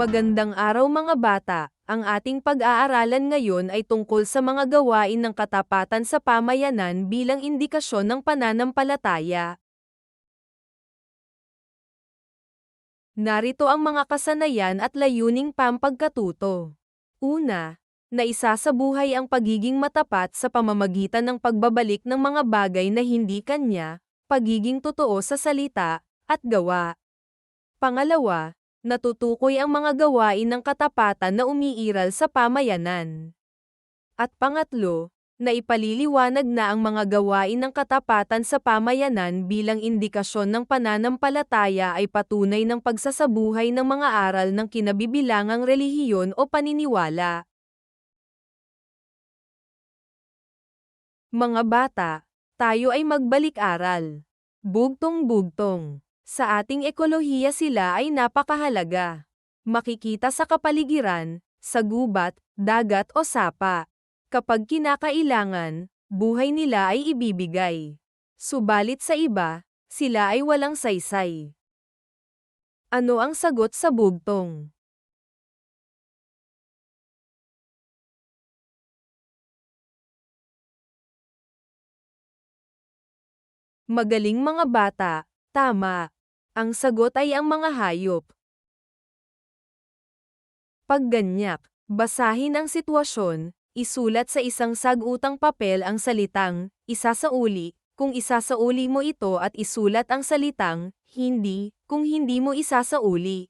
Magandang araw mga bata, ang ating pag-aaralan ngayon ay tungkol sa mga gawain ng katapatan sa pamayanan bilang indikasyon ng pananampalataya. Narito ang mga kasanayan at layuning pampagkatuto. Una, naisasabuhay ang pagiging matapat sa pamamagitan ng pagbabalik ng mga bagay na hindi kanya, pagiging totoo sa salita, at gawa. Pangalawa, natutukoy ang mga gawain ng katapatan na umiiral sa pamayanan. At pangatlo, naipaliliwanag na ang mga gawain ng katapatan sa pamayanan bilang indikasyon ng pananampalataya ay patunay ng pagsasabuhay ng mga aral ng kinabibilangang relihiyon o paniniwala. Mga bata, tayo ay magbalik-aral. Bugtong-bugtong. Sa ating ekolohiya sila ay napakahalaga. Makikita sa kapaligiran, sa gubat, dagat o sapa. Kapag kinakailangan, buhay nila ay ibibigay. Subalit sa iba, sila ay walang saysay. Ano ang sagot sa bugtong? Magaling mga bata, tama. Ang sagot ay ang mga hayop. Pagganyak, basahin ang sitwasyon, isulat sa isang sagutang papel ang salitang, isasauli, kung isasauli mo ito at isulat ang salitang, hindi, kung hindi mo isasauli.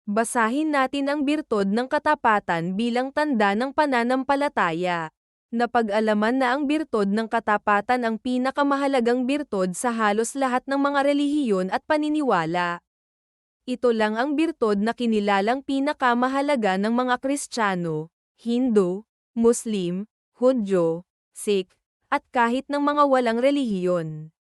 Basahin natin ang birtod ng katapatan bilang tanda ng pananampalataya. Napag-alaman na ang birtod ng katapatan ang pinakamahalagang birtod sa halos lahat ng mga relihiyon at paniniwala. Ito lang ang birtod na kinilalang pinakamahalaga ng mga Kristiyano, Hindu, Muslim, Hudyo, Sikh, at kahit ng mga walang relihiyon.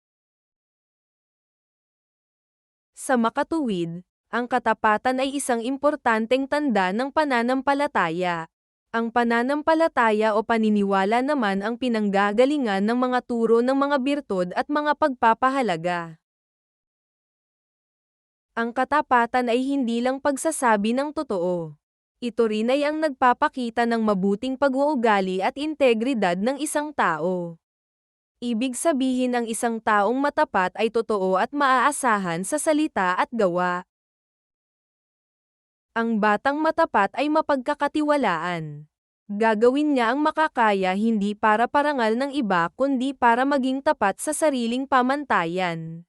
Sa makatuwid, ang katapatan ay isang importanteng tanda ng pananampalataya. Ang pananampalataya o paniniwala naman ang pinanggagalingan ng mga turo ng mga birtod at mga pagpapahalaga. Ang katapatan ay hindi lang pagsasabi ng totoo. Ito rin ay ang nagpapakita ng mabuting pag-uugali at integridad ng isang tao. Ibig sabihin ang isang taong matapat ay totoo at maaasahan sa salita at gawa. Ang batang matapat ay mapagkakatiwalaan. Gagawin niya ang makakaya hindi para parangal ng iba kundi para maging tapat sa sariling pamantayan.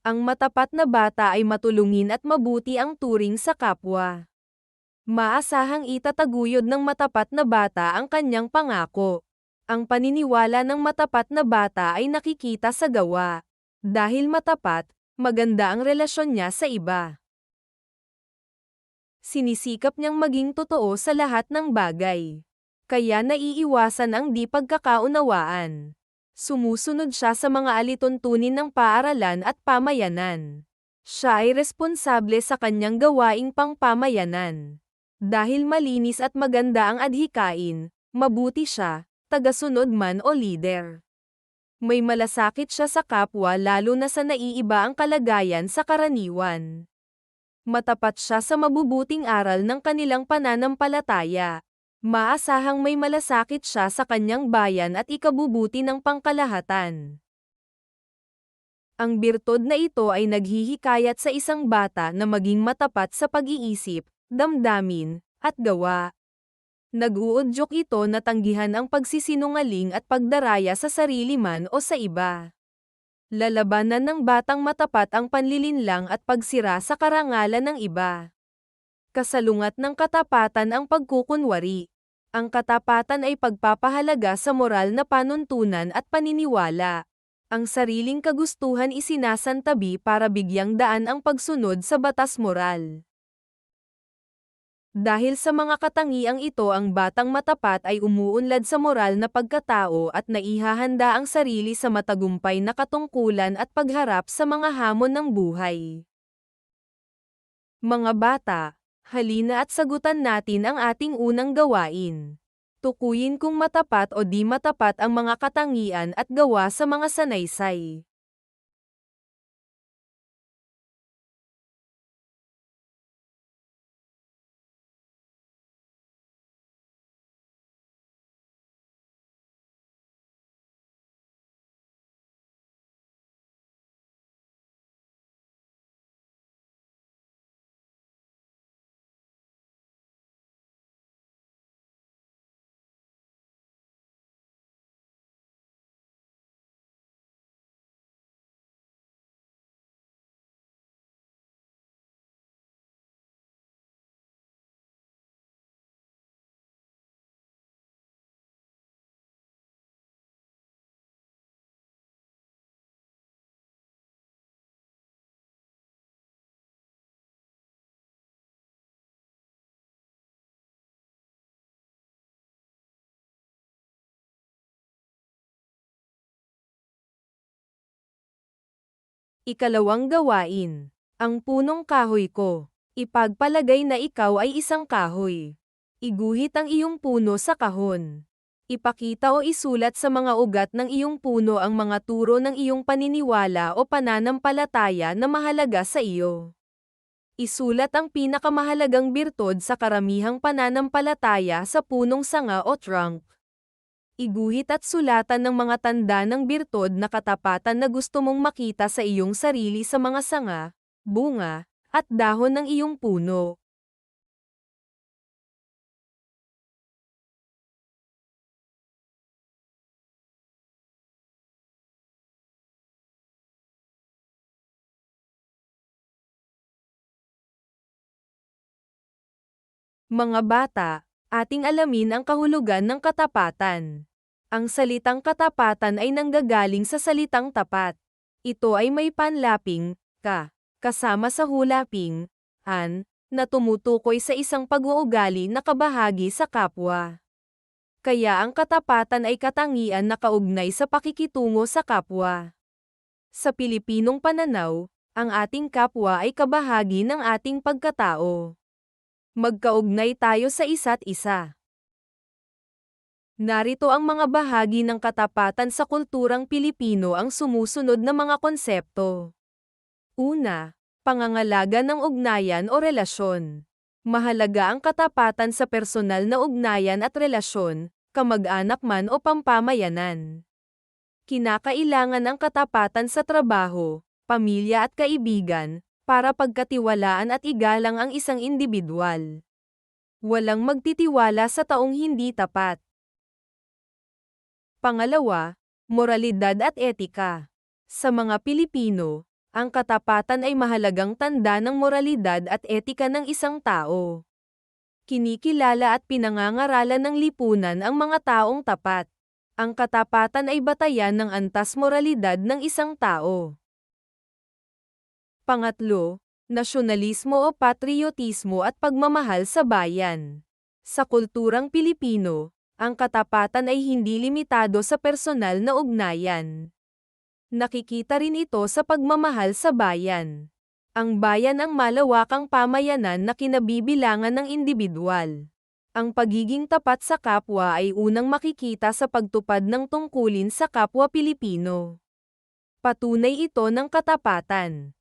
Ang matapat na bata ay matulungin at mabuti ang turing sa kapwa. Maasahang itataguyod ng matapat na bata ang kanyang pangako. Ang paniniwala ng matapat na bata ay nakikita sa gawa. Dahil matapat, maganda ang relasyon niya sa iba. Sinisikap niyang maging totoo sa lahat ng bagay. Kaya naiiwasan ang di pagkakaunawaan. Sumusunod siya sa mga alituntunin ng paaralan at pamayanan. Siya ay responsable sa kanyang gawaing pangpamayanan. Dahil malinis at maganda ang adhikain, mabuti siya, tagasunod man o lider. May malasakit siya sa kapwa lalo na sa naiiba ang kalagayan sa karaniwan. Matapat siya sa mabubuting aral ng kanilang pananampalataya. Maasahang may malasakit siya sa kanyang bayan at ikabubuti ng pangkalahatan. Ang birtod na ito ay naghihikayat sa isang bata na maging matapat sa pag-iisip, damdamin, at gawa. Nag-uudyok ito na tanggihan ang pagsisinungaling at pagdaraya sa sarili man o sa iba. Lalabanan ng batang matapat ang panlilinlang at pagsira sa karangalan ng iba. Kasalungat ng katapatan ang pagkukunwari. Ang katapatan ay pagpapahalaga sa moral na panuntunan at paniniwala. Ang sariling kagustuhan isinasantabi para bigyang daan ang pagsunod sa batas moral. Dahil sa mga katangiang ito ang batang matapat ay umuunlad sa moral na pagkatao at naihahanda ang sarili sa matagumpay na katungkulan at pagharap sa mga hamon ng buhay. Mga bata, halina at sagutan natin ang ating unang gawain. Tukuyin kung matapat o di matapat ang mga katangian at gawa sa mga sanaysay. Ikalawang gawain. Ang punong kahoy ko. Ipagpalagay na ikaw ay isang kahoy. Iguhit ang iyong puno sa kahon. Ipakita o isulat sa mga ugat ng iyong puno ang mga turo ng iyong paniniwala o pananampalataya na mahalaga sa iyo. Isulat ang pinakamahalagang birtod sa karamihang pananampalataya sa punong sanga o trunk. Iguhit at sulatan ng mga tanda ng birtod na katapatan na gusto mong makita sa iyong sarili sa mga sanga, bunga, at dahon ng iyong puno. Mga bata, ating alamin ang kahulugan ng katapatan. Ang salitang katapatan ay nanggagaling sa salitang tapat. Ito ay may panlaping, kasama sa hulaping, na tumutukoy sa isang pag-uugali na kabahagi sa kapwa. Kaya ang katapatan ay katangian na kaugnay sa pakikitungo sa kapwa. Sa Pilipinong pananaw, ang ating kapwa ay kabahagi ng ating pagkatao. Magkaugnay tayo sa isa't isa. Narito ang mga bahagi ng katapatan sa kulturang Pilipino ang sumusunod na mga konsepto. Una, pangangalaga ng ugnayan o relasyon. Mahalaga ang katapatan sa personal na ugnayan at relasyon, kamag-anak man o pampamayanan. Kinakailangan ang katapatan sa trabaho, pamilya at kaibigan, para pagkatiwalaan at igalang ang isang individual. Walang magtitiwala sa taong hindi tapat. Pangalawa, moralidad at etika. Sa mga Pilipino, ang katapatan ay mahalagang tanda ng moralidad at etika ng isang tao. Kinikilala at pinangangaralan ng lipunan ang mga taong tapat. Ang katapatan ay batayan ng antas moralidad ng isang tao. Pangatlo, nasyonalismo o patriotismo at pagmamahal sa bayan. Sa kulturang Pilipino, ang katapatan ay hindi limitado sa personal na ugnayan. Nakikita rin ito sa pagmamahal sa bayan. Ang bayan ang malawakang pamayanan na kinabibilangan ng individual. Ang pagiging tapat sa kapwa ay unang makikita sa pagtupad ng tungkulin sa kapwa Pilipino. Patunay ito ng katapatan.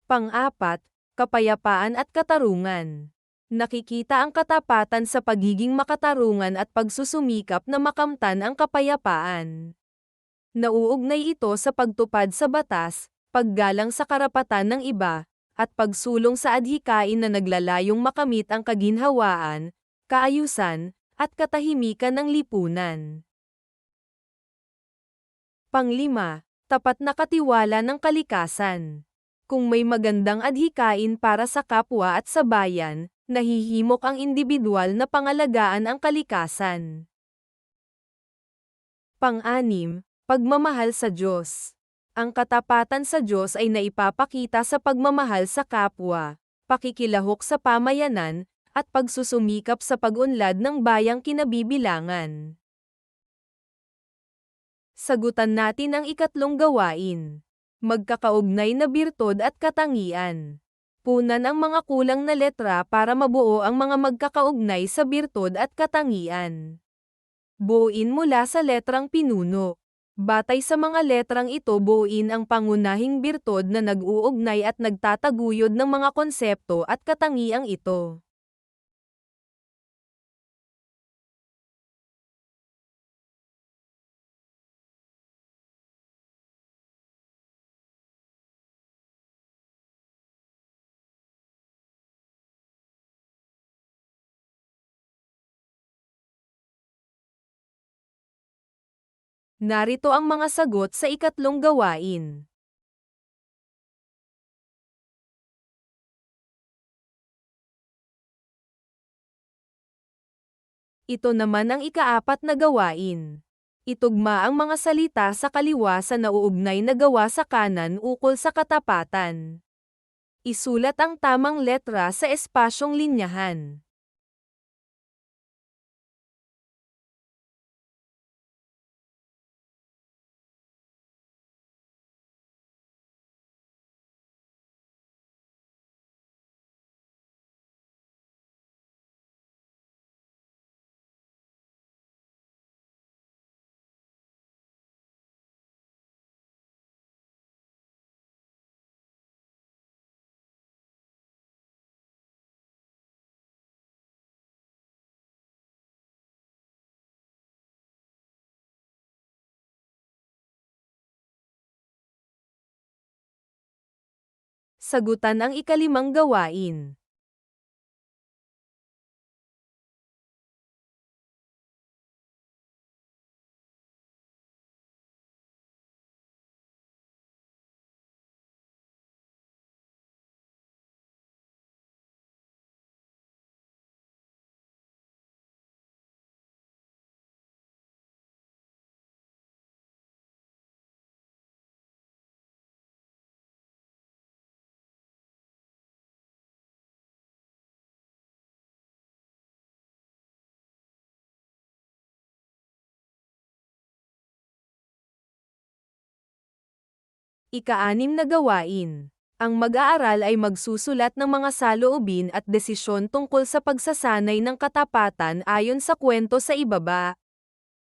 Pang-apat, kapayapaan at katarungan. Nakikita ang katapatan sa pagiging makatarungan at pagsusumikap na makamtan ang kapayapaan. Nauugnay ito sa pagtupad sa batas, paggalang sa karapatan ng iba, at pagsulong sa adhikain na naglalayong makamit ang kaginhawaan, kaayusan, at katahimikan ng lipunan. Panglima, tapat na katiwala ng kalikasan. Kung may magandang adhikain para sa kapwa at sa bayan, nahihimok ang individual na pangalagaan ang kalikasan. Pang-anim, pagmamahal sa Diyos. Ang katapatan sa Diyos ay naipapakita sa pagmamahal sa kapwa, pakikilahok sa pamayanan, at pagsusumikap sa pag-unlad ng bayang kinabibilangan. Sagutan natin ang ikatlong gawain. Magkakaugnay na birtod at katangian. Punan ang mga kulang na letra para mabuo ang mga magkakaugnay sa birtod at katangian. Buuin mula sa letrang pinuno. Batay sa mga letrang ito, buuin ang pangunahing birtod na nag-uugnay at nagtataguyod ng mga konsepto at katangiang ito. Narito ang mga sagot sa ikatlong gawain. Ito naman ang ikaapat na gawain. Itugma ang mga salita sa kaliwa sa nauugnay na gawa sa kanan ukol sa katapatan. Isulat ang tamang letra sa espasyong linyahan. Sagutan ang ikalimang gawain. Ika-anim na gawain. Ang mag-aaral ay magsusulat ng mga saloobin at desisyon tungkol sa pagsasanay ng katapatan ayon sa kwento sa ibaba.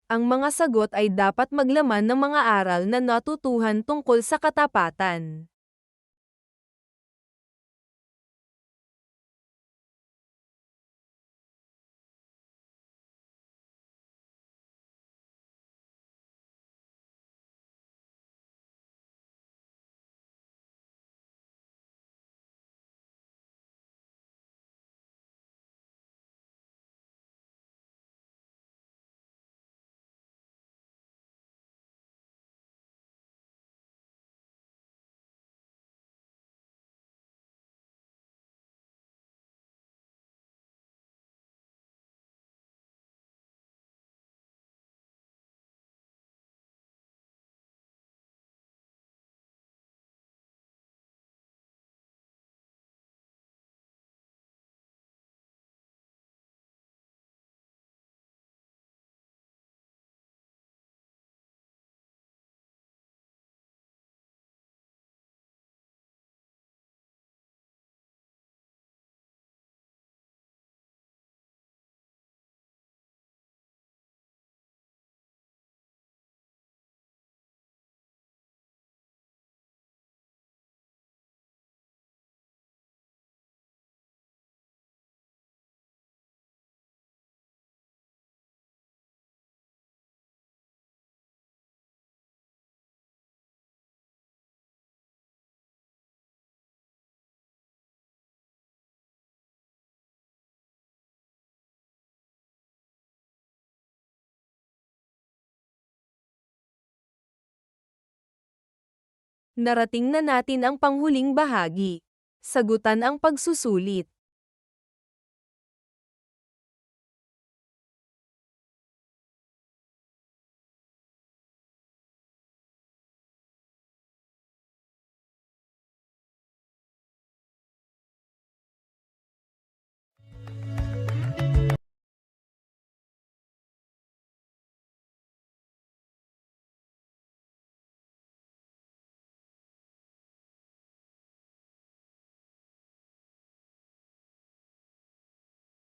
Ang mga sagot ay dapat maglaman ng mga aral na natutuhan tungkol sa katapatan. Narating na natin ang panghuling bahagi. Sagutan ang pagsusulit.